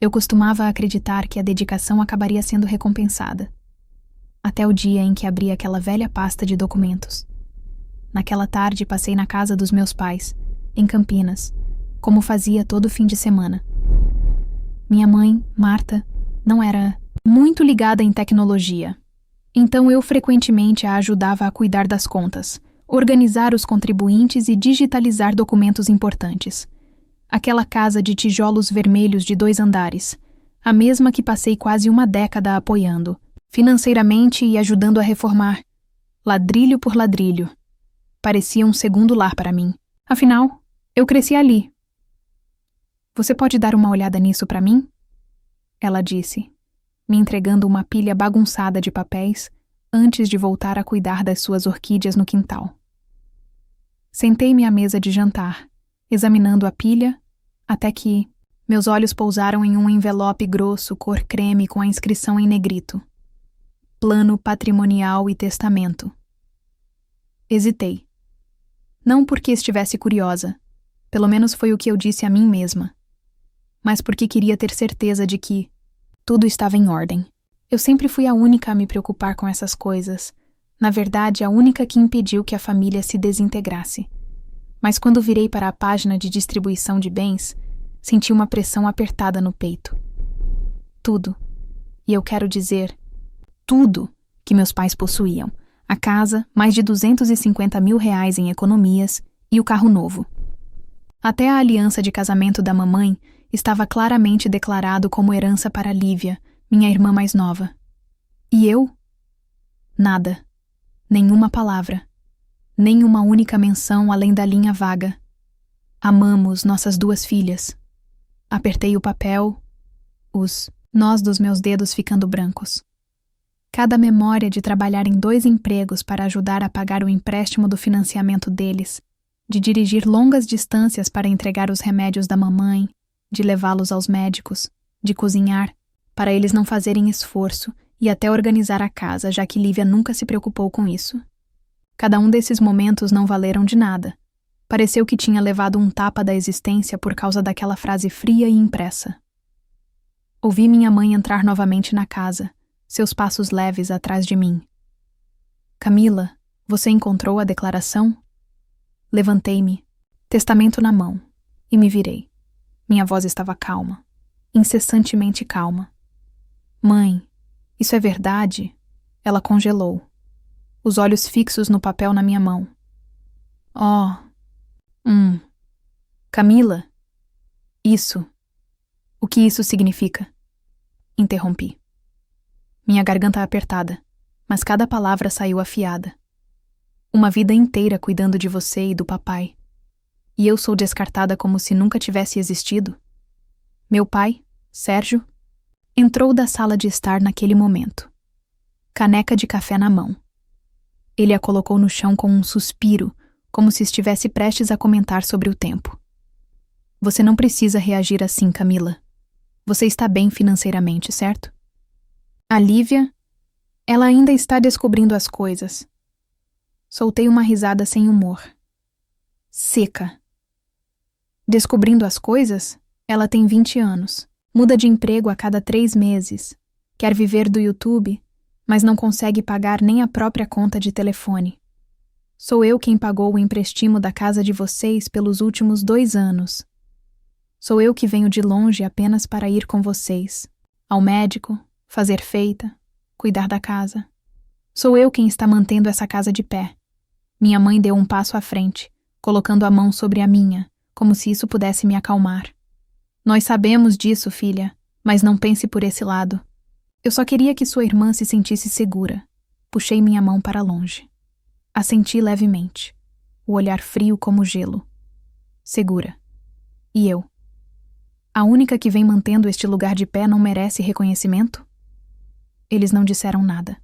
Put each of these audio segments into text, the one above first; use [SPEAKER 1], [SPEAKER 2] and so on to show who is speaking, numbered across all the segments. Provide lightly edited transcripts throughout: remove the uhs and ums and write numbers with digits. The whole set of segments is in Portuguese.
[SPEAKER 1] Eu costumava acreditar que a dedicação acabaria sendo recompensada. Até o dia em que abri aquela velha pasta de documentos. Naquela tarde passei na casa dos meus pais, em Campinas, como fazia todo fim de semana. Minha mãe, Marta, não era muito ligada em tecnologia. Então eu frequentemente a ajudava a cuidar das contas, organizar os contribuintes e digitalizar documentos importantes. Aquela casa de tijolos vermelhos de 2 andares, a mesma que passei quase uma década apoiando, financeiramente e ajudando a reformar, ladrilho por ladrilho. Parecia um segundo lar para mim. Afinal, eu cresci ali. Você pode dar uma olhada nisso para mim? Ela disse, me entregando uma pilha bagunçada de papéis antes de voltar a cuidar das suas orquídeas no quintal. Sentei-me à mesa de jantar, examinando a pilha, até que meus olhos pousaram em um envelope grosso cor creme com a inscrição em negrito. Plano patrimonial e testamento. Hesitei. Não porque estivesse curiosa, pelo menos foi o que eu disse a mim mesma, mas porque queria ter certeza de que tudo estava em ordem. Eu sempre fui a única a me preocupar com essas coisas, na verdade a única que impediu que a família se desintegrasse. Mas quando virei para a página de distribuição de bens, senti uma pressão apertada no peito. Tudo, e eu quero dizer, tudo que meus pais possuíam, a casa, mais de R$250 mil em economias e o carro novo. Até a aliança de casamento da mamãe estava claramente declarado como herança para Lívia, minha irmã mais nova. E eu? Nada. Nenhuma palavra. Nem uma única menção além da linha vaga. Amamos nossas 2 filhas. Apertei o papel, os nós dos meus dedos ficando brancos. Cada memória de trabalhar em 2 empregos para ajudar a pagar o empréstimo do financiamento deles, de dirigir longas distâncias para entregar os remédios da mamãe, de levá-los aos médicos, de cozinhar, para eles não fazerem esforço, e até organizar a casa, já que Lívia nunca se preocupou com isso. Cada um desses momentos não valeram de nada. Pareceu que tinha levado um tapa da existência por causa daquela frase fria e impressa. Ouvi minha mãe entrar novamente na casa, seus passos leves atrás de mim. Camila, você encontrou a declaração? Levantei-me, testamento na mão, e me virei. Minha voz estava calma, incessantemente calma. Mãe, isso é verdade? Ela congelou, os olhos fixos no papel na minha mão. Oh, Camila, isso. O que isso significa? Interrompi. Minha garganta apertada, mas cada palavra saiu afiada. Uma vida inteira cuidando de você e do papai. E eu sou descartada como se nunca tivesse existido? Meu pai, Sérgio, entrou da sala de estar naquele momento. Caneca de café na mão. Ele a colocou no chão com um suspiro, como se estivesse prestes a comentar sobre o tempo. Você não precisa reagir assim, Camila. Você está bem financeiramente, certo? A Lívia, ela ainda está descobrindo as coisas. Soltei uma risada sem humor. Seca. Descobrindo as coisas? Ela tem 20 anos. Muda de emprego a cada 3 meses. Quer viver do YouTube, mas não consegue pagar nem a própria conta de telefone. Sou eu quem pagou o empréstimo da casa de vocês pelos últimos 2 anos. Sou eu que venho de longe apenas para ir com vocês. Ao médico, fazer feita, cuidar da casa. Sou eu quem está mantendo essa casa de pé. Minha mãe deu um passo à frente, colocando a mão sobre a minha, como se isso pudesse me acalmar. Nós sabemos disso, filha, mas não pense por esse lado. Eu só queria que sua irmã se sentisse segura. Puxei minha mão para longe. Assenti levemente, o olhar frio como gelo. Segura. E eu? A única que vem mantendo este lugar de pé não merece reconhecimento? Eles não disseram nada.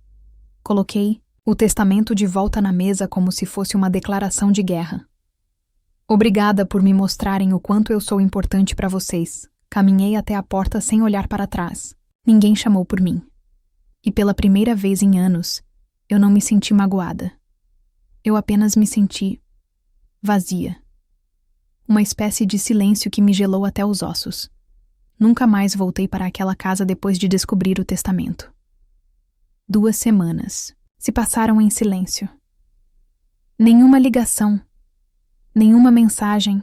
[SPEAKER 1] Coloquei o testamento de volta na mesa como se fosse uma declaração de guerra. Obrigada por me mostrarem o quanto eu sou importante para vocês. Caminhei até a porta sem olhar para trás. Ninguém chamou por mim. E pela primeira vez em anos, eu não me senti magoada. Eu apenas me senti vazia. Uma espécie de silêncio que me gelou até os ossos. Nunca mais voltei para aquela casa depois de descobrir o testamento. 2 semanas se passaram em silêncio. Nenhuma ligação, nenhuma mensagem,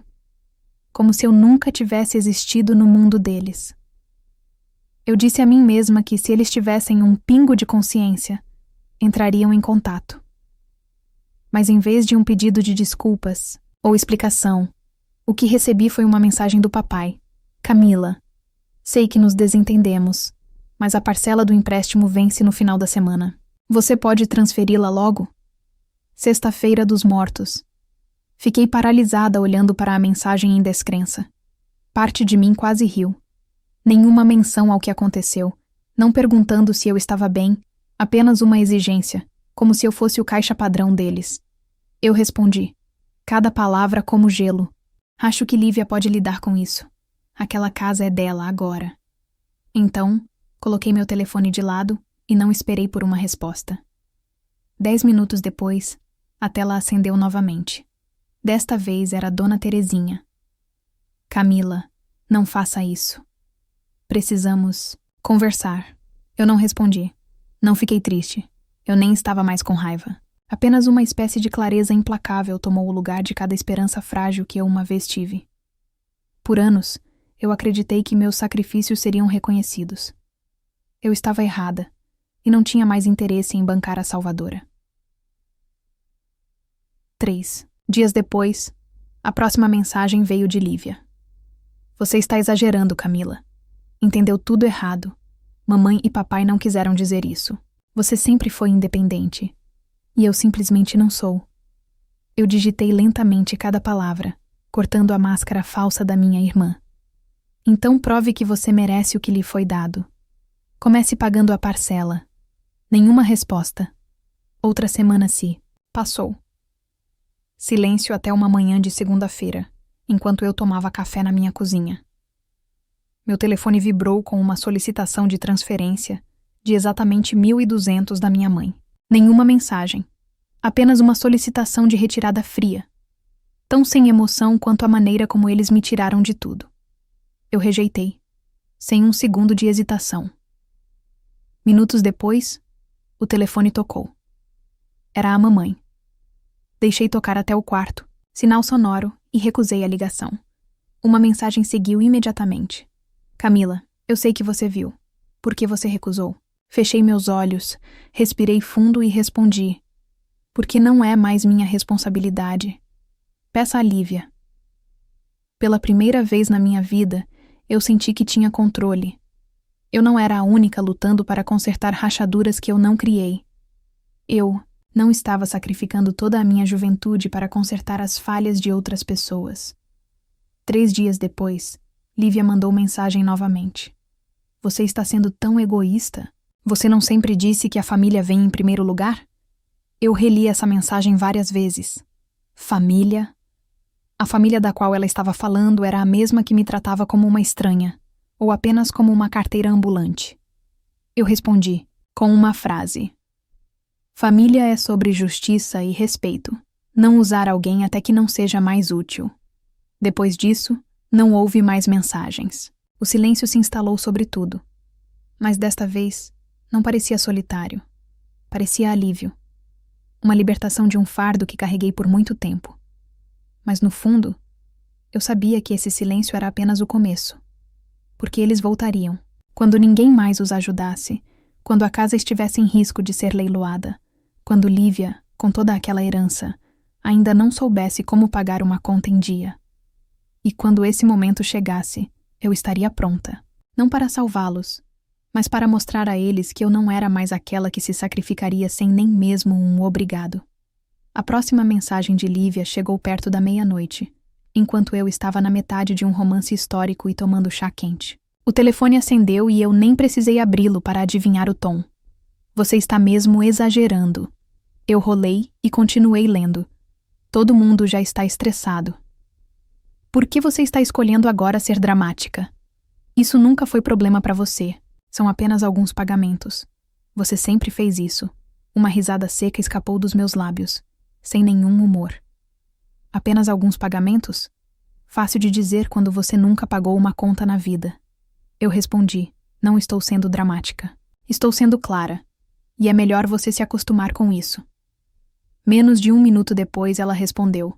[SPEAKER 1] como se eu nunca tivesse existido no mundo deles. Eu disse a mim mesma que se eles tivessem um pingo de consciência, entrariam em contato. Mas em vez de um pedido de desculpas ou explicação, o que recebi foi uma mensagem do papai. Camila, sei que nos desentendemos, mas a parcela do empréstimo vence no final da semana. Você pode transferi-la logo? Sexta-feira dos Mortos. Fiquei paralisada olhando para a mensagem em descrença. Parte de mim quase riu. Nenhuma menção ao que aconteceu, não perguntando se eu estava bem, apenas uma exigência, como se eu fosse o caixa padrão deles. Eu respondi. Cada palavra como gelo. Acho que Lívia pode lidar com isso. Aquela casa é dela agora. Então, coloquei meu telefone de lado e não esperei por uma resposta. 10 minutos depois, a tela acendeu novamente. Desta vez era Dona Terezinha. Camila, não faça isso. Precisamos conversar. Eu não respondi. Não fiquei triste. Eu nem estava mais com raiva. Apenas uma espécie de clareza implacável tomou o lugar de cada esperança frágil que eu uma vez tive. Por anos, eu acreditei que meus sacrifícios seriam reconhecidos. Eu estava errada e não tinha mais interesse em bancar a salvadora. 3 dias depois, a próxima mensagem veio de Lívia. Você está exagerando, Camila. Entendeu tudo errado. Mamãe e papai não quiseram dizer isso. Você sempre foi independente. E eu simplesmente não sou. Eu digitei lentamente cada palavra, cortando a máscara falsa da minha irmã. Então prove que você merece o que lhe foi dado. Comece pagando a parcela. Nenhuma resposta. Outra semana se passou. Silêncio até uma manhã de segunda-feira, enquanto eu tomava café na minha cozinha. Meu telefone vibrou com uma solicitação de transferência de exatamente 1.200 da minha mãe. Nenhuma mensagem. Apenas uma solicitação de retirada fria. Tão sem emoção quanto a maneira como eles me tiraram de tudo. Eu rejeitei, sem um segundo de hesitação. Minutos depois, o telefone tocou. Era a mamãe. Deixei tocar até o quarto, sinal sonoro, e recusei a ligação. Uma mensagem seguiu imediatamente. Camila, eu sei que você viu. Por que você recusou? Fechei meus olhos, respirei fundo e respondi. Porque não é mais minha responsabilidade. Peça a Lívia. Pela primeira vez na minha vida, eu senti que tinha controle. Eu não era a única lutando para consertar rachaduras que eu não criei. Eu não estava sacrificando toda a minha juventude para consertar as falhas de outras pessoas. 3 dias depois, Lívia mandou mensagem novamente. Você está sendo tão egoísta? Você não sempre disse que a família vem em primeiro lugar? Eu reli essa mensagem várias vezes. Família? A família da qual ela estava falando era a mesma que me tratava como uma estranha, ou apenas como uma carteira ambulante. Eu respondi, com uma frase. Família é sobre justiça e respeito. Não usar alguém até que não seja mais útil. Depois disso, não houve mais mensagens. O silêncio se instalou sobre tudo. Mas desta vez, não parecia solitário. Parecia alívio. Uma libertação de um fardo que carreguei por muito tempo. Mas no fundo, eu sabia que esse silêncio era apenas o começo. Porque eles voltariam. Quando ninguém mais os ajudasse, quando a casa estivesse em risco de ser leiloada, quando Lívia, com toda aquela herança, ainda não soubesse como pagar uma conta em dia. E quando esse momento chegasse, eu estaria pronta. Não para salvá-los, mas para mostrar a eles que eu não era mais aquela que se sacrificaria sem nem mesmo um obrigado. A próxima mensagem de Lívia chegou perto da meia-noite, enquanto eu estava na metade de um romance histórico e tomando chá quente. O telefone acendeu e eu nem precisei abri-lo para adivinhar o tom. Você está mesmo exagerando. Eu rolei e continuei lendo. Todo mundo já está estressado. Por que você está escolhendo agora ser dramática? Isso nunca foi problema para você. São apenas alguns pagamentos. Você sempre fez isso. Uma risada seca escapou dos meus lábios, sem nenhum humor. Apenas alguns pagamentos? Fácil de dizer quando você nunca pagou uma conta na vida. Eu respondi: não estou sendo dramática. Estou sendo clara. E é melhor você se acostumar com isso. Menos de 1 minuto depois, ela respondeu: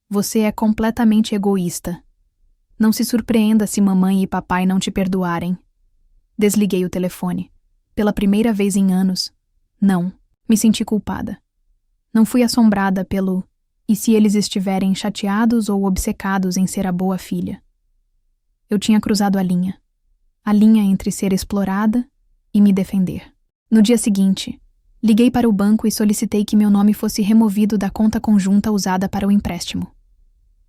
[SPEAKER 1] você é completamente egoísta. Não se surpreenda se mamãe e papai não te perdoarem. Desliguei o telefone. Pela primeira vez em anos, não, me senti culpada. Não fui assombrada pelo "e se eles estiverem chateados ou obcecados em ser a boa filha?". Eu tinha cruzado a linha entre ser explorada e me defender. No dia seguinte, liguei para o banco e solicitei que meu nome fosse removido da conta conjunta usada para o empréstimo.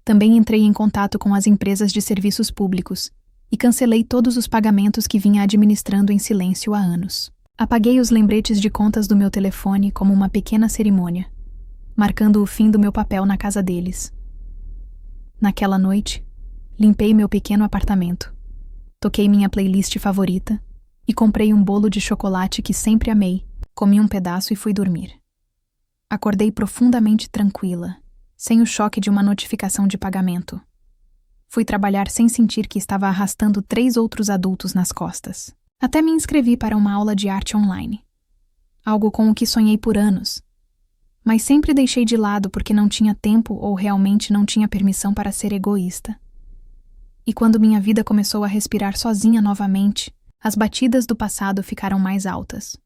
[SPEAKER 1] Também entrei em contato com as empresas de serviços públicos e cancelei todos os pagamentos que vinha administrando em silêncio há anos. Apaguei os lembretes de contas do meu telefone como uma pequena cerimônia, marcando o fim do meu papel na casa deles. Naquela noite, limpei meu pequeno apartamento, toquei minha playlist favorita e comprei um bolo de chocolate que sempre amei, comi um pedaço e fui dormir. Acordei profundamente tranquila, sem o choque de uma notificação de pagamento. Fui trabalhar sem sentir que estava arrastando 3 outros adultos nas costas. Até me inscrevi para uma aula de arte online. Algo com o que sonhei por anos. Mas sempre deixei de lado porque não tinha tempo ou realmente não tinha permissão para ser egoísta. E quando minha vida começou a respirar sozinha novamente, as batidas do passado ficaram mais altas.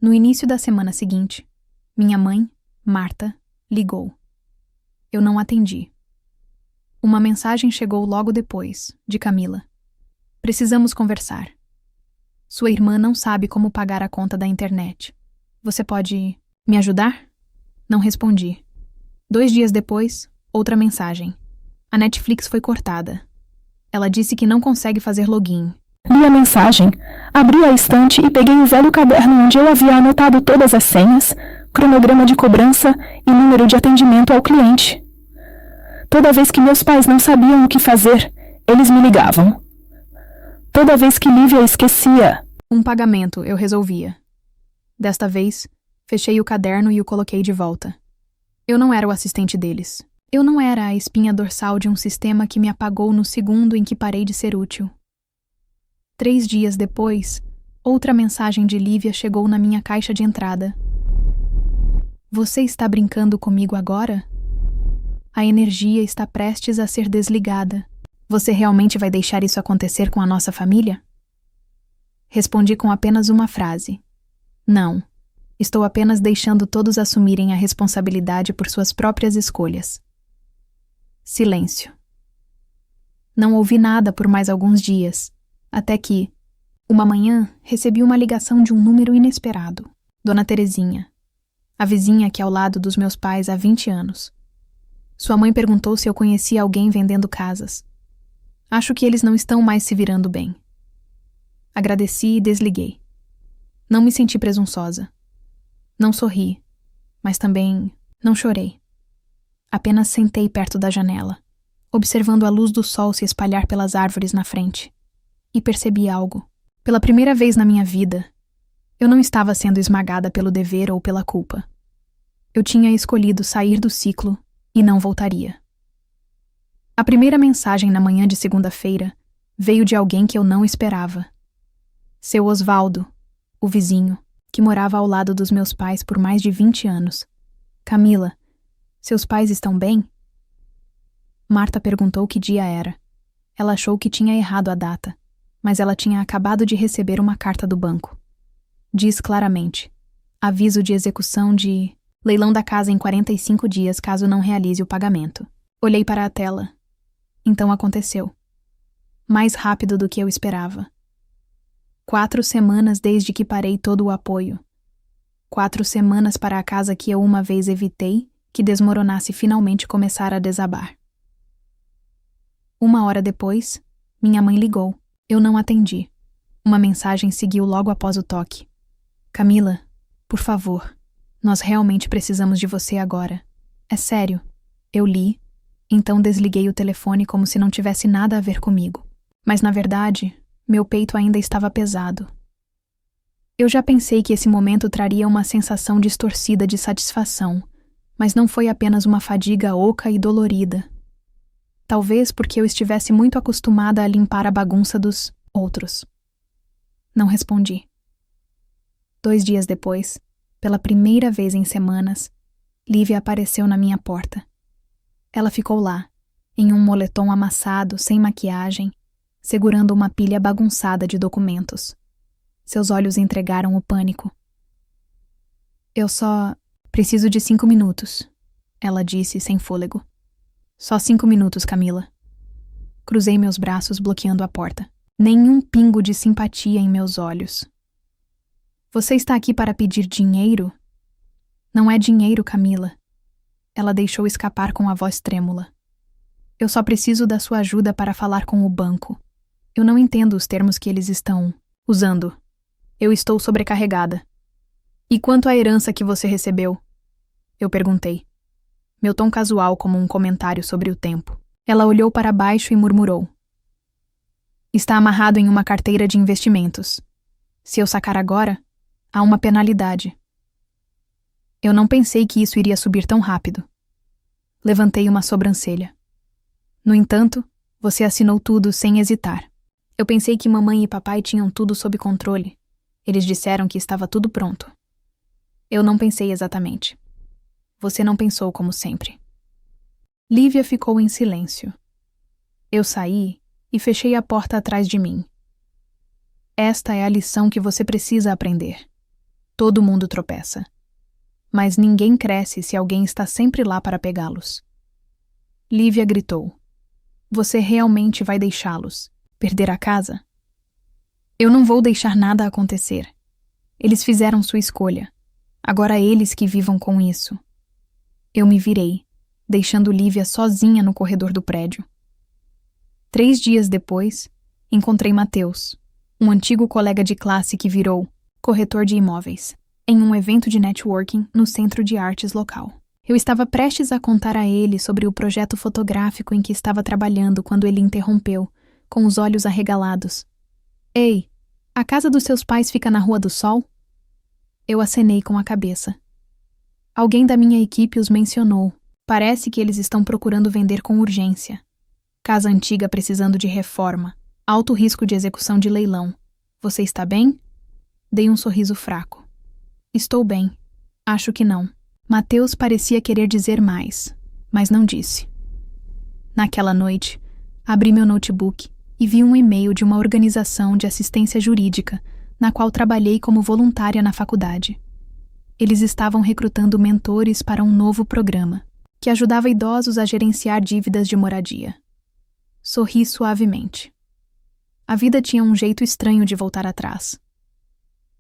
[SPEAKER 1] No início da semana seguinte, minha mãe, Marta, ligou. Eu não atendi. Uma mensagem chegou logo depois, de Camila. Precisamos conversar. Sua irmã não sabe como pagar a conta da internet. Você pode me ajudar? Não respondi. 2 dias depois, outra mensagem. A Netflix foi cortada. Ela disse que não consegue fazer login.
[SPEAKER 2] Li a mensagem, abri a estante e peguei o velho caderno onde eu havia anotado todas as senhas, cronograma de cobrança e número de atendimento ao cliente. Toda vez que meus pais não sabiam o que fazer, eles me ligavam. Toda vez que Lívia esquecia
[SPEAKER 1] um pagamento, eu resolvia. Desta vez, fechei o caderno e o coloquei de volta. Eu não era o assistente deles. Eu não era a espinha dorsal de um sistema que me apagou no segundo em que parei de ser útil. 3 dias depois, outra mensagem de Lívia chegou na minha caixa de entrada. Você está brincando comigo agora? A energia está prestes a ser desligada. Você realmente vai deixar isso acontecer com a nossa família? Respondi com apenas uma frase. Não. Estou apenas deixando todos assumirem a responsabilidade por suas próprias escolhas. Silêncio. Não ouvi nada por mais alguns dias, até que, uma manhã, recebi uma ligação de um número inesperado. Dona Terezinha, a vizinha aqui ao lado dos meus pais há 20 anos. Sua mãe perguntou se eu conhecia alguém vendendo casas. Acho que eles não estão mais se virando bem. Agradeci e desliguei. Não me senti presunçosa. Não sorri, mas também não chorei. Apenas sentei perto da janela, observando a luz do sol se espalhar pelas árvores na frente. E percebi algo. Pela primeira vez na minha vida, eu não estava sendo esmagada pelo dever ou pela culpa. Eu tinha escolhido sair do ciclo e não voltaria. A primeira mensagem na manhã de segunda-feira veio de alguém que eu não esperava. Seu Osvaldo, o vizinho, que morava ao lado dos meus pais por mais de 20 anos. Camila, seus pais estão bem? Marta perguntou que dia era. Ela achou que tinha errado a data, mas ela tinha acabado de receber uma carta do banco. Diz claramente: aviso de execução de leilão da casa em 45 dias caso não realize o pagamento. Olhei para a tela. Então aconteceu. Mais rápido do que eu esperava. 4 semanas desde que parei todo o apoio. 4 semanas para a casa que eu uma vez evitei que desmoronasse finalmente começar a desabar. 1 hora depois, minha mãe ligou. Eu não atendi. Uma mensagem seguiu logo após o toque. Camila, por favor, nós realmente precisamos de você agora. É sério. Eu li, então desliguei o telefone como se não tivesse nada a ver comigo. Mas na verdade, meu peito ainda estava pesado. Eu já pensei que esse momento traria uma sensação distorcida de satisfação, mas não foi apenas uma fadiga oca e dolorida. Talvez porque eu estivesse muito acostumada a limpar a bagunça dos Outros. Não respondi. 2 dias depois, pela primeira vez em semanas, Lívia apareceu na minha porta. Ela ficou lá, em um moletom amassado, sem maquiagem, segurando uma pilha bagunçada de documentos. Seus olhos entregaram o pânico. Eu só preciso de 5 minutos, ela disse sem fôlego. Só 5 minutos, Camila. Cruzei meus braços bloqueando a porta. Nenhum pingo de simpatia em meus olhos. Você está aqui para pedir dinheiro? Não é dinheiro, Camila. Ela deixou escapar com a voz trêmula. Eu só preciso da sua ajuda para falar com o banco. Eu não entendo os termos que eles estão usando. Eu estou sobrecarregada. E quanto à herança que você recebeu? Eu perguntei. Meu tom casual como um comentário sobre o tempo. Ela olhou para baixo e murmurou. Está amarrado em uma carteira de investimentos. Se eu sacar agora, há uma penalidade. Eu não pensei que isso iria subir tão rápido. Levantei uma sobrancelha. No entanto, você assinou tudo sem hesitar. Eu pensei que mamãe e papai tinham tudo sob controle. Eles disseram que estava tudo pronto. Eu não pensei exatamente. Você não pensou como sempre. Lívia ficou em silêncio. Eu saí e fechei a porta atrás de mim. Esta é a lição que você precisa aprender. Todo mundo tropeça. Mas ninguém cresce se alguém está sempre lá para pegá-los. Lívia gritou. Você realmente vai deixá-los perder a casa? Eu não vou deixar nada acontecer. Eles fizeram sua escolha. Agora eles que vivam com isso. Eu me virei, deixando Lívia sozinha no corredor do prédio. 3 dias depois, encontrei Matheus, um antigo colega de classe que virou corretor de imóveis, em um evento de networking no Centro de Artes local. Eu estava prestes a contar a ele sobre o projeto fotográfico em que estava trabalhando quando ele interrompeu, com os olhos arregalados. Ei, a casa dos seus pais fica na Rua do Sol? Eu acenei com a cabeça. Alguém da minha equipe os mencionou. Parece que eles estão procurando vender com urgência. Casa antiga precisando de reforma. Alto risco de execução de leilão. Você está bem? Dei um sorriso fraco. Estou bem. Acho que não. Matheus parecia querer dizer mais, mas não disse. Naquela noite, abri meu notebook e vi um e-mail de uma organização de assistência jurídica, na qual trabalhei como voluntária na faculdade. Eles estavam recrutando mentores para um novo programa, que ajudava idosos a gerenciar dívidas de moradia. Sorri suavemente. A vida tinha um jeito estranho de voltar atrás.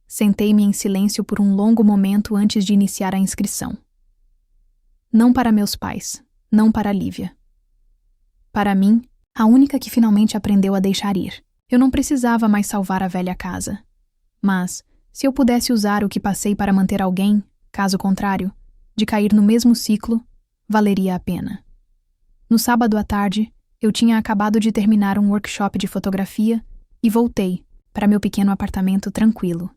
[SPEAKER 1] Sentei-me em silêncio por um longo momento antes de iniciar a inscrição. Não para meus pais, não para Lívia. Para mim, a única que finalmente aprendeu a deixar ir. Eu não precisava mais salvar a velha casa. Mas, se eu pudesse usar o que passei para manter alguém, caso contrário, de cair no mesmo ciclo, valeria a pena. No sábado à tarde, eu tinha acabado de terminar um workshop de fotografia e voltei para meu pequeno apartamento tranquilo,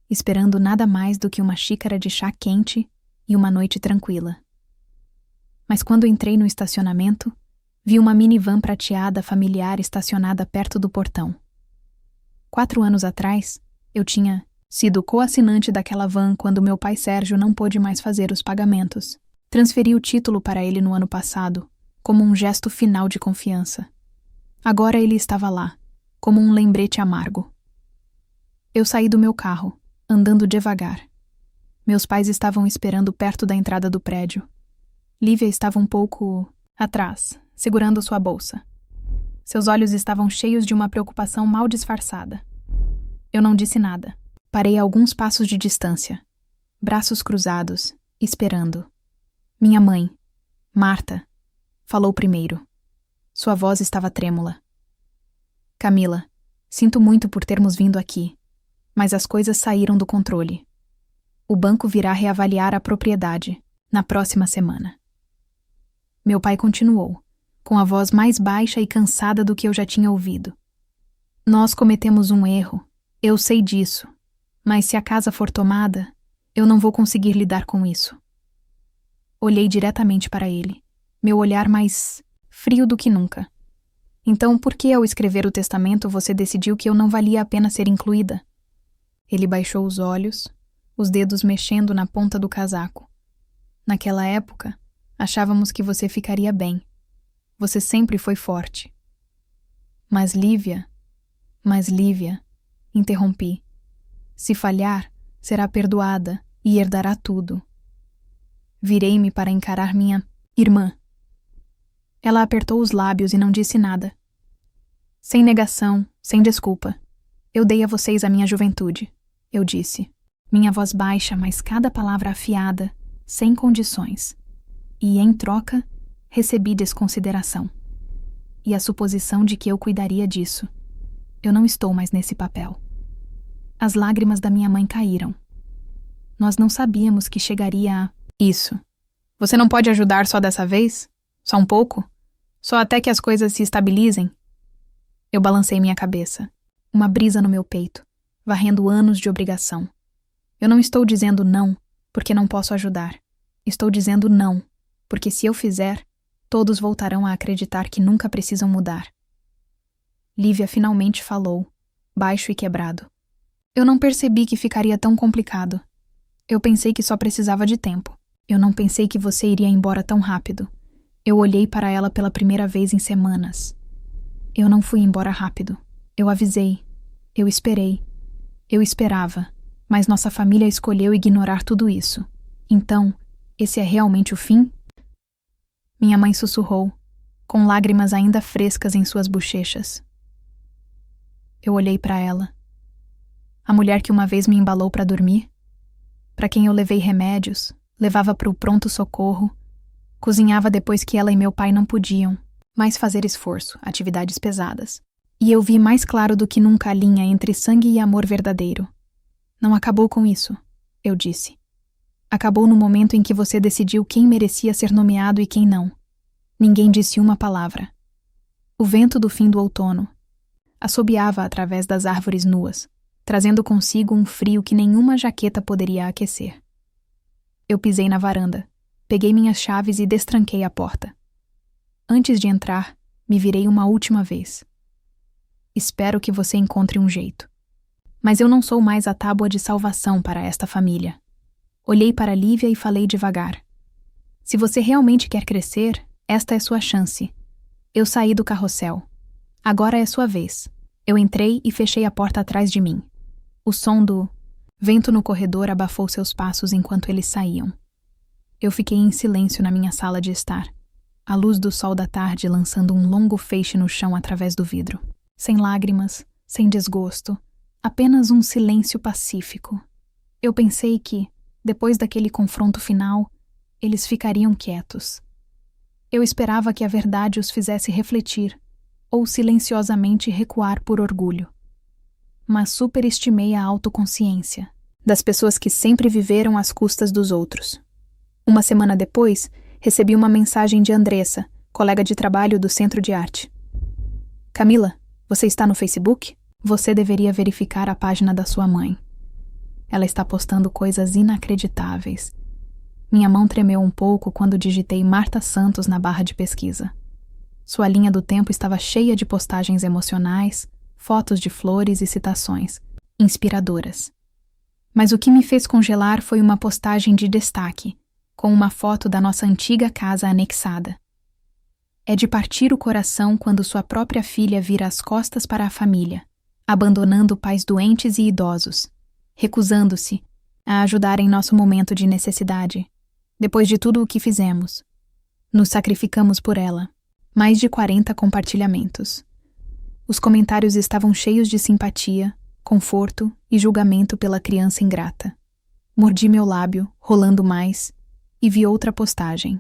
[SPEAKER 1] esperando nada mais do que uma xícara de chá quente e uma noite tranquila. Mas quando entrei no estacionamento, vi uma minivan prateada familiar estacionada perto do portão. 4 anos atrás, eu tinha sido coassinante daquela van quando meu pai Sérgio não pôde mais fazer os pagamentos. Transferi o título para ele no ano passado, como um gesto final de confiança. Agora ele estava lá, como um lembrete amargo. Eu saí do meu carro, andando devagar. Meus pais estavam esperando perto da entrada do prédio. Lívia estava um pouco atrás, segurando sua bolsa. Seus olhos estavam cheios de uma preocupação mal disfarçada. Eu não disse nada. Parei a alguns passos de distância, braços cruzados, esperando. Minha mãe, Marta, falou primeiro. Sua voz estava trêmula. Camila, sinto muito por termos vindo aqui, mas as coisas saíram do controle. O banco virá reavaliar a propriedade na próxima semana. Meu pai continuou, com a voz mais baixa e cansada do que eu já tinha ouvido. Nós cometemos um erro, eu sei disso, mas se a casa for tomada, eu não vou conseguir lidar com isso. Olhei diretamente para ele, meu olhar mais frio do que nunca. Então, por que ao escrever o testamento você decidiu que eu não valia a pena ser incluída? Ele baixou os olhos, os dedos mexendo na ponta do casaco. Naquela época, achávamos que você ficaria bem. Você sempre foi forte. Mas Lívia, interrompi. Se falhar, será perdoada e herdará tudo. Virei-me para encarar minha irmã. Ela apertou os lábios e não disse nada. Sem negação, sem desculpa. Eu dei a vocês a minha juventude, eu disse. Minha voz baixa, mas cada palavra afiada, sem condições. E, em troca, recebi desconsideração. E a suposição de que eu cuidaria disso. Eu não estou mais nesse papel. As lágrimas da minha mãe caíram. Nós não sabíamos que chegaria a... Isso. Você não pode ajudar só dessa vez? Só um pouco? Só até que as coisas se estabilizem? Eu balancei minha cabeça. Uma brisa no meu peito, varrendo anos de obrigação. Eu não estou dizendo não, porque não posso ajudar. Estou dizendo não, porque se eu fizer, todos voltarão a acreditar que nunca precisam mudar. Lívia finalmente falou, baixo e quebrado. Eu não percebi que ficaria tão complicado. Eu pensei que só precisava de tempo. Eu não pensei que você iria embora tão rápido. Eu olhei para ela pela primeira vez em semanas. Eu não fui embora rápido. Eu avisei. Eu esperei. Eu esperava. Mas nossa família escolheu ignorar tudo isso. Então, esse é realmente o fim? Minha mãe sussurrou, com lágrimas ainda frescas em suas bochechas. Eu olhei para ela. A mulher que uma vez me embalou para dormir, para quem eu levei remédios, levava para o pronto-socorro, cozinhava depois que ela e meu pai não podiam mais fazer esforço, atividades pesadas. E eu vi mais claro do que nunca a linha entre sangue e amor verdadeiro. Não acabou com isso, eu disse. Acabou no momento em que você decidiu quem merecia ser nomeado e quem não. Ninguém disse uma palavra. O vento do fim do outono assobiava através das árvores nuas, trazendo consigo um frio que nenhuma jaqueta poderia aquecer. Eu pisei na varanda, peguei minhas chaves e destranquei a porta. Antes de entrar, me virei uma última vez. Espero que você encontre um jeito. Mas eu não sou mais a tábua de salvação para esta família. Olhei para Lívia e falei devagar. Se você realmente quer crescer, esta é sua chance. Eu saí do carrossel. Agora é sua vez. Eu entrei e fechei a porta atrás de mim. O som do vento no corredor abafou seus passos enquanto eles saíam. Eu fiquei em silêncio na minha sala de estar, a luz do sol da tarde lançando um longo feixe no chão através do vidro. Sem lágrimas, sem desgosto, apenas um silêncio pacífico. Eu pensei que, depois daquele confronto final, eles ficariam quietos. Eu esperava que a verdade os fizesse refletir, ou silenciosamente recuar por orgulho. Mas superestimei a autoconsciência das pessoas que sempre viveram às custas dos outros. Uma semana depois, recebi uma mensagem de Andressa, colega de trabalho do Centro de Arte. Camila, você está no Facebook? Você deveria verificar a página da sua mãe. Ela está postando coisas inacreditáveis. Minha mão tremeu um pouco quando digitei Marta Santos na barra de pesquisa. Sua linha do tempo estava cheia de postagens emocionais, fotos de flores e citações, inspiradoras. Mas o que me fez congelar foi uma postagem de destaque, com uma foto da nossa antiga casa anexada. É de partir o coração quando sua própria filha vira as costas para a família, abandonando pais doentes e idosos, recusando-se a ajudar em nosso momento de necessidade. Depois de tudo o que fizemos, nos sacrificamos por ela. Mais de 40 compartilhamentos. Os comentários estavam cheios de simpatia, conforto e julgamento pela criança ingrata. Mordi meu lábio, rolando mais, e vi outra postagem.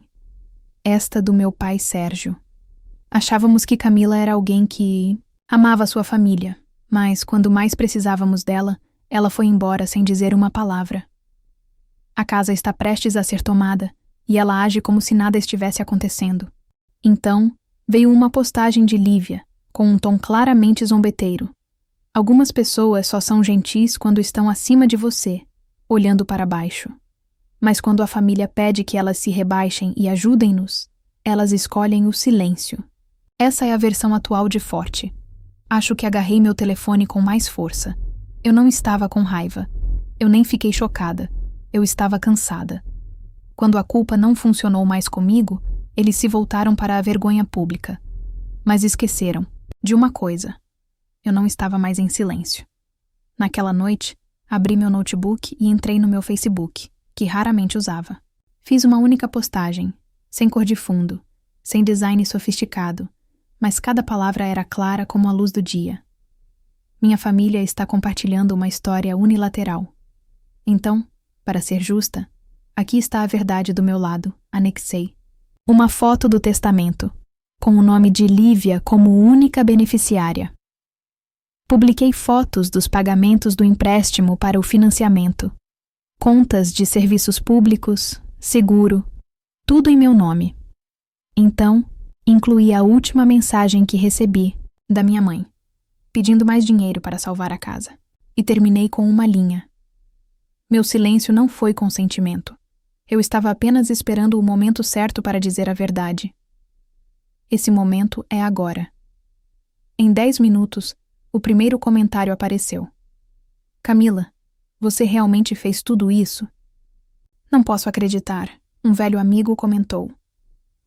[SPEAKER 1] Esta do meu pai Sérgio. Achávamos que Camila era alguém que amava sua família, mas quando mais precisávamos dela, ela foi embora sem dizer uma palavra. A casa está prestes a ser tomada, e ela age como se nada estivesse acontecendo. Então, veio uma postagem de Lívia, com um tom claramente zombeteiro. Algumas pessoas só são gentis quando estão acima de você, olhando para baixo. Mas quando a família pede que elas se rebaixem e ajudem-nos, elas escolhem o silêncio. Essa é a versão atual de forte. Acho que agarrei meu telefone com mais força. Eu não estava com raiva. Eu nem fiquei chocada. Eu estava cansada. Quando a culpa não funcionou mais comigo, eles se voltaram para a vergonha pública. Mas esqueceram de uma coisa. Eu não estava mais em silêncio. Naquela noite, abri meu notebook e entrei no meu Facebook, que raramente usava. Fiz uma única postagem, sem cor de fundo, sem design sofisticado, mas cada palavra era clara como a luz do dia. Minha família está compartilhando uma história unilateral. Então, para ser justa, aqui está a verdade do meu lado, anexei. Uma foto do testamento, com o nome de Lívia como única beneficiária. Publiquei fotos dos pagamentos do empréstimo para o financiamento, contas de serviços públicos, seguro, tudo em meu nome. Então, incluí a última mensagem que recebi da minha mãe, pedindo mais dinheiro para salvar a casa, e terminei com uma linha. Meu silêncio não foi consentimento. Eu estava apenas esperando o momento certo para dizer a verdade. Esse momento é agora. Em 10 minutos, o primeiro comentário apareceu. Camila, você realmente fez tudo isso? Não posso acreditar, um velho amigo comentou.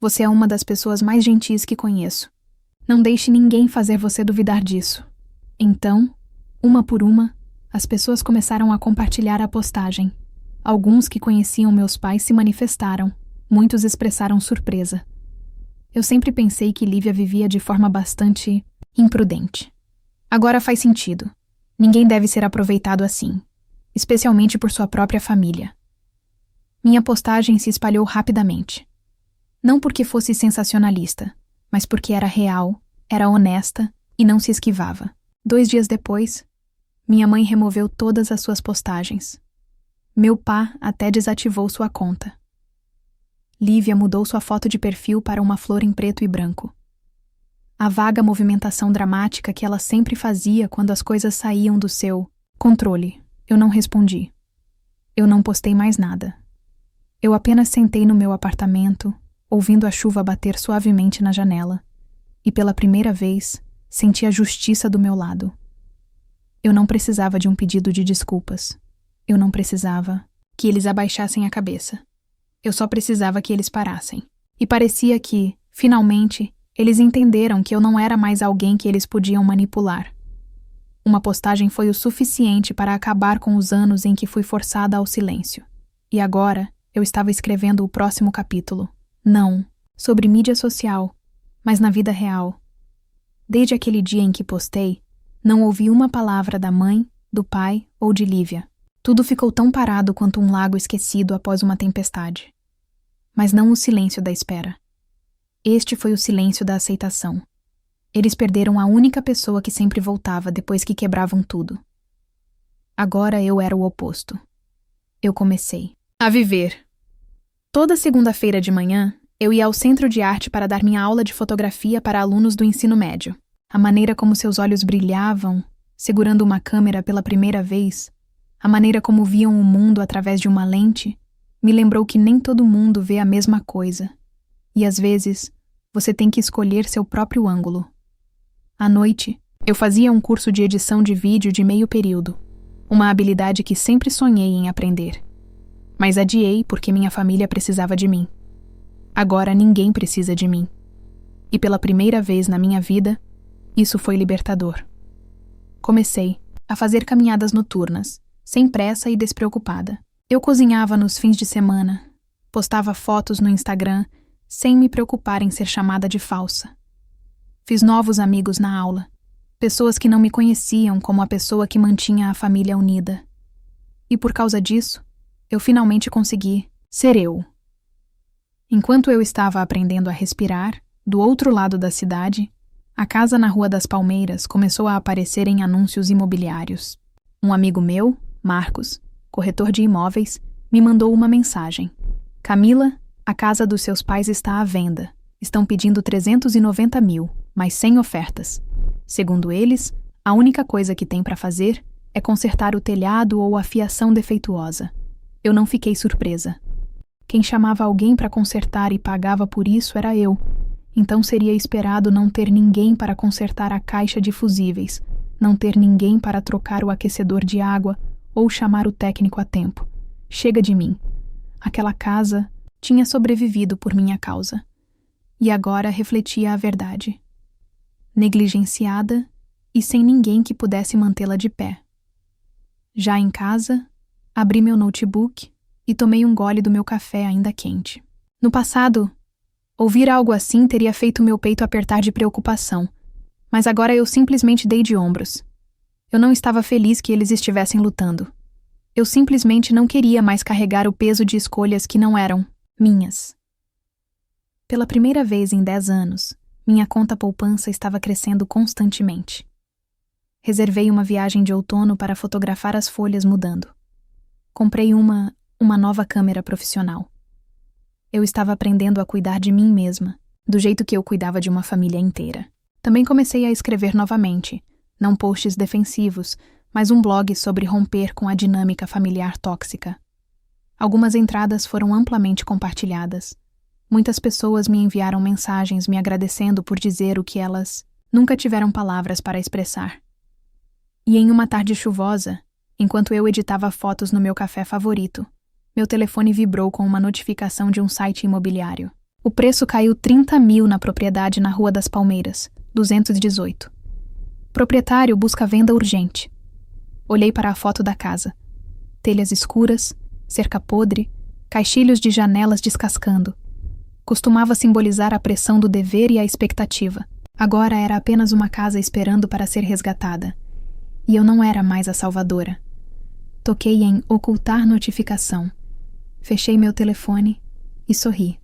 [SPEAKER 1] Você é uma das pessoas mais gentis que conheço. Não deixe ninguém fazer você duvidar disso. Então, uma por uma, as pessoas começaram a compartilhar a postagem. Alguns que conheciam meus pais se manifestaram, muitos expressaram surpresa. Eu sempre pensei que Lívia vivia de forma bastante imprudente. Agora faz sentido. Ninguém deve ser aproveitado assim, especialmente por sua própria família. Minha postagem se espalhou rapidamente. Não porque fosse sensacionalista, mas porque era real, era honesta e não se esquivava. 2 dias depois, minha mãe removeu todas as suas postagens. Meu pai até desativou sua conta. Lívia mudou sua foto de perfil para uma flor em preto e branco. A vaga movimentação dramática que ela sempre fazia quando as coisas saíam do seu controle. Eu não respondi. Eu não postei mais nada. Eu apenas sentei no meu apartamento, ouvindo a chuva bater suavemente na janela, e pela primeira vez senti a justiça do meu lado. Eu não precisava de um pedido de desculpas. Eu não precisava que eles abaixassem a cabeça. Eu só precisava que eles parassem. E parecia que, finalmente, eles entenderam que eu não era mais alguém que eles podiam manipular. Uma postagem foi o suficiente para acabar com os anos em que fui forçada ao silêncio. E agora, eu estava escrevendo o próximo capítulo. Não sobre mídia social, mas na vida real. Desde aquele dia em que postei, não ouvi uma palavra da mãe, do pai ou de Lívia. Tudo ficou tão parado quanto um lago esquecido após uma tempestade. Mas não o silêncio da espera. Este foi o silêncio da aceitação. Eles perderam a única pessoa que sempre voltava depois que quebravam tudo. Agora eu era o oposto. Eu comecei a viver. Toda segunda-feira de manhã, eu ia ao Centro de Arte para dar minha aula de fotografia para alunos do ensino médio. A maneira como seus olhos brilhavam, segurando uma câmera pela primeira vez, a maneira como viam o mundo através de uma lente, me lembrou que nem todo mundo vê a mesma coisa. E às vezes, você tem que escolher seu próprio ângulo. À noite, eu fazia um curso de edição de vídeo de meio período, uma habilidade que sempre sonhei em aprender. Mas adiei porque minha família precisava de mim. Agora ninguém precisa de mim. E pela primeira vez na minha vida, isso foi libertador. Comecei a fazer caminhadas noturnas, sem pressa e despreocupada. Eu cozinhava nos fins de semana, postava fotos no Instagram, sem me preocupar em ser chamada de falsa. Fiz novos amigos na aula, pessoas que não me conheciam como a pessoa que mantinha a família unida. E por causa disso, eu finalmente consegui ser eu. Enquanto eu estava aprendendo a respirar, do outro lado da cidade, a casa na Rua das Palmeiras começou a aparecer em anúncios imobiliários. Um amigo meu, Marcos, corretor de imóveis, me mandou uma mensagem. Camila, a casa dos seus pais está à venda. Estão pedindo 390 mil, mas sem ofertas. Segundo eles, a única coisa que tem para fazer é consertar o telhado ou a fiação defeituosa. Eu não fiquei surpresa. Quem chamava alguém para consertar e pagava por isso era eu. Então seria esperado não ter ninguém para consertar a caixa de fusíveis, não ter ninguém para trocar o aquecedor de água ou chamar o técnico a tempo. Chega de mim. Aquela casa tinha sobrevivido por minha causa. E agora refletia a verdade. Negligenciada e sem ninguém que pudesse mantê-la de pé. Já em casa, abri meu notebook e tomei um gole do meu café ainda quente. No passado, ouvir algo assim teria feito meu peito apertar de preocupação, mas agora eu simplesmente dei de ombros. Eu não estava feliz que eles estivessem lutando. Eu simplesmente não queria mais carregar o peso de escolhas que não eram minhas. Pela primeira vez em 10 anos, minha conta poupança estava crescendo constantemente. Reservei uma viagem de outono para fotografar as folhas mudando. Comprei uma nova câmera profissional. Eu estava aprendendo a cuidar de mim mesma, do jeito que eu cuidava de uma família inteira. Também comecei a escrever novamente, não posts defensivos, mas um blog sobre romper com a dinâmica familiar tóxica. Algumas entradas foram amplamente compartilhadas. Muitas pessoas me enviaram mensagens me agradecendo por dizer o que elas nunca tiveram palavras para expressar. E em uma tarde chuvosa, enquanto eu editava fotos no meu café favorito, meu telefone vibrou com uma notificação de um site imobiliário. O preço caiu 30 mil na propriedade na Rua das Palmeiras, 218. Proprietário busca venda urgente. Olhei para a foto da casa. Telhas escuras, cerca podre, caixilhos de janelas descascando. Costumava simbolizar a pressão do dever e a expectativa. Agora era apenas uma casa esperando para ser resgatada. E eu não era mais a salvadora. Toquei em ocultar notificação. Fechei meu telefone e sorri.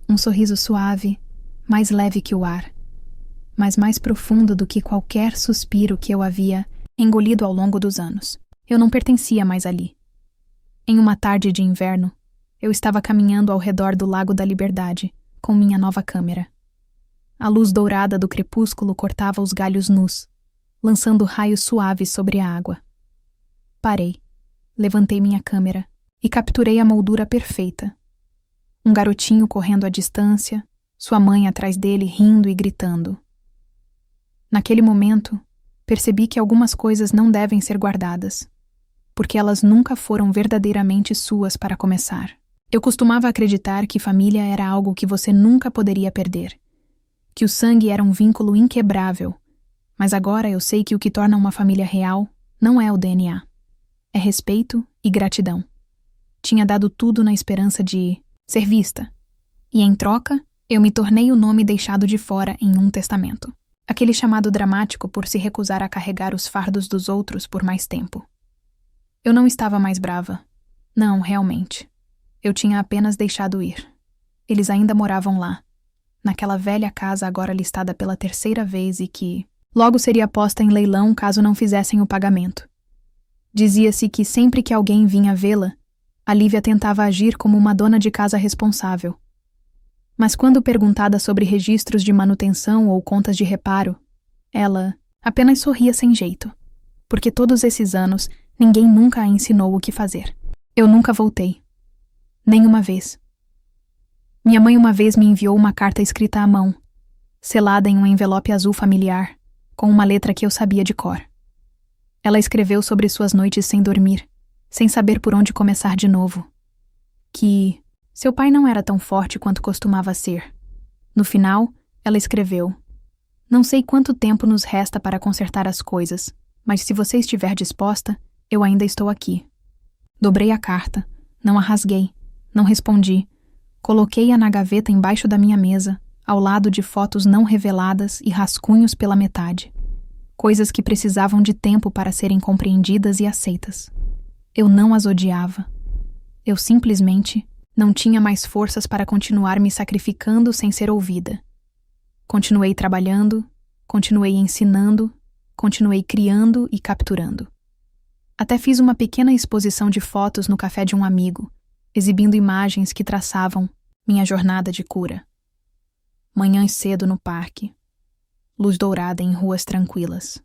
[SPEAKER 1] Um sorriso suave, mais leve que o ar, mas mais profundo do que qualquer suspiro que eu havia engolido ao longo dos anos. Eu não pertencia mais ali. Em uma tarde de inverno, eu estava caminhando ao redor do Lago da Liberdade, com minha nova câmera. A luz dourada do crepúsculo cortava os galhos nus, lançando raios suaves sobre a água. Parei, levantei minha câmera e capturei a moldura perfeita. Um garotinho correndo à distância, sua mãe atrás dele rindo e gritando. Naquele momento, percebi que algumas coisas não devem ser guardadas, porque elas nunca foram verdadeiramente suas para começar. Eu costumava acreditar que família era algo que você nunca poderia perder, que o sangue era um vínculo inquebrável, mas agora eu sei que o que torna uma família real não é o DNA. É respeito e gratidão. Tinha dado tudo na esperança de ser vista, e em troca, eu me tornei o nome deixado de fora em um testamento. Aquele chamado dramático por se recusar a carregar os fardos dos outros por mais tempo. Eu não estava mais brava. Não, realmente. Eu tinha apenas deixado ir. Eles ainda moravam lá, naquela velha casa agora listada pela 3ª vez e que logo seria posta em leilão caso não fizessem o pagamento. Dizia-se que sempre que alguém vinha vê-la, a Lívia tentava agir como uma dona de casa responsável. Mas quando perguntada sobre registros de manutenção ou contas de reparo, ela apenas sorria sem jeito, porque todos esses anos ninguém nunca a ensinou o que fazer. Eu nunca voltei. Nenhuma vez. Minha mãe uma vez me enviou uma carta escrita à mão, selada em um envelope azul familiar, com uma letra que eu sabia de cor. Ela escreveu sobre suas noites sem dormir, sem saber por onde começar de novo. Que seu pai não era tão forte quanto costumava ser. No final, ela escreveu: "Não sei quanto tempo nos resta para consertar as coisas, mas se você estiver disposta, eu ainda estou aqui." Dobrei a carta, não a rasguei, não respondi. Coloquei-a na gaveta embaixo da minha mesa, ao lado de fotos não reveladas e rascunhos pela metade. Coisas que precisavam de tempo para serem compreendidas e aceitas. Eu não as odiava. Eu simplesmente não tinha mais forças para continuar me sacrificando sem ser ouvida. Continuei trabalhando, continuei ensinando, continuei criando e capturando. Até fiz uma pequena exposição de fotos no café de um amigo, exibindo imagens que traçavam minha jornada de cura. Manhãs cedo no parque, luz dourada em ruas tranquilas.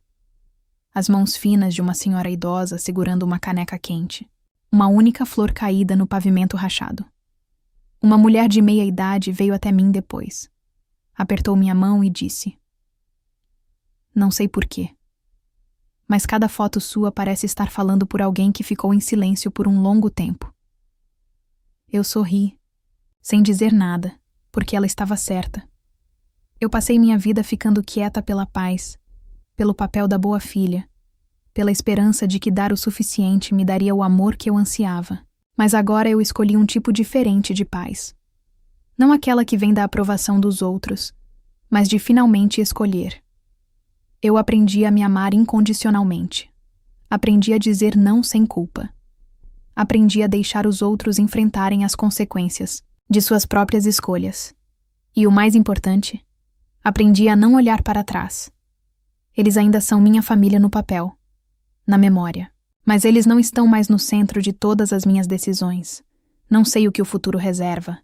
[SPEAKER 1] As mãos finas de uma senhora idosa segurando uma caneca quente. Uma única flor caída no pavimento rachado. Uma mulher de meia idade veio até mim depois. Apertou minha mão e disse: Não sei porquê, mas cada foto sua parece estar falando por alguém que ficou em silêncio por um longo tempo. Eu sorri, sem dizer nada, porque ela estava certa. Eu passei minha vida ficando quieta pela paz, pelo papel da boa filha, pela esperança de que dar o suficiente me daria o amor que eu ansiava. Mas agora eu escolhi um tipo diferente de paz. Não aquela que vem da aprovação dos outros, mas de finalmente escolher. Eu aprendi a me amar incondicionalmente. Aprendi a dizer não sem culpa. Aprendi a deixar os outros enfrentarem as consequências de suas próprias escolhas. E o mais importante, aprendi a não olhar para trás. Eles ainda são minha família no papel, na memória, mas eles não estão mais no centro de todas as minhas decisões. Não sei o que o futuro reserva,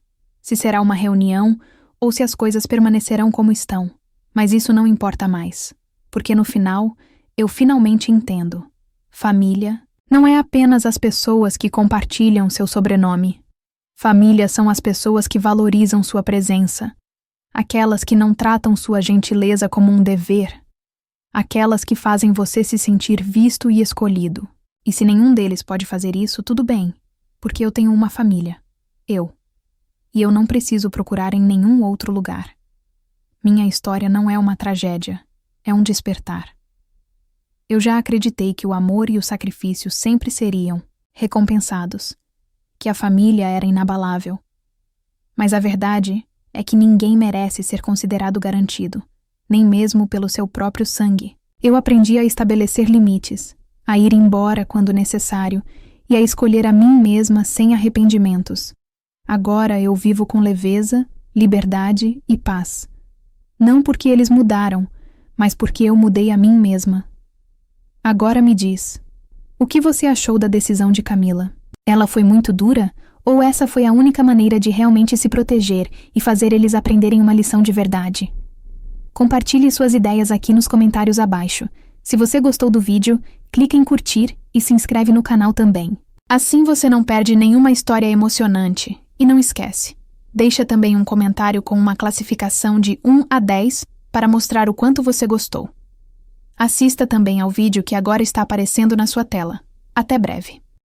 [SPEAKER 1] se será uma reunião ou se as coisas permanecerão como estão, mas isso não importa mais, porque no final, eu finalmente entendo. Família não é apenas as pessoas que compartilham seu sobrenome. Família são as pessoas que valorizam sua presença, aquelas que não tratam sua gentileza como um dever, aquelas que fazem você se sentir visto e escolhido. E se nenhum deles pode fazer isso, tudo bem, porque eu tenho uma família, eu. E eu não preciso procurar em nenhum outro lugar. Minha história não é uma tragédia, é um despertar. Eu já acreditei que o amor e o sacrifício sempre seriam recompensados, que a família era inabalável. Mas a verdade é que ninguém merece ser considerado garantido, nem mesmo pelo seu próprio sangue. Eu aprendi a estabelecer limites, a ir embora quando necessário e a escolher a mim mesma sem arrependimentos. Agora eu vivo com leveza, liberdade e paz. Não porque eles mudaram, mas porque eu mudei a mim mesma. Agora me diz, o que você achou da decisão de Camila? Ela foi muito dura? Ou essa foi a única maneira de realmente se proteger e fazer eles aprenderem uma lição de verdade? Compartilhe suas ideias aqui nos comentários abaixo. Se você gostou do vídeo, clique em curtir e se inscreve no canal também. Assim você não perde nenhuma história emocionante. E não esquece, deixa também um comentário com uma classificação de 1 a 10 para mostrar o quanto você gostou. Assista também ao vídeo que agora está aparecendo na sua tela. Até breve.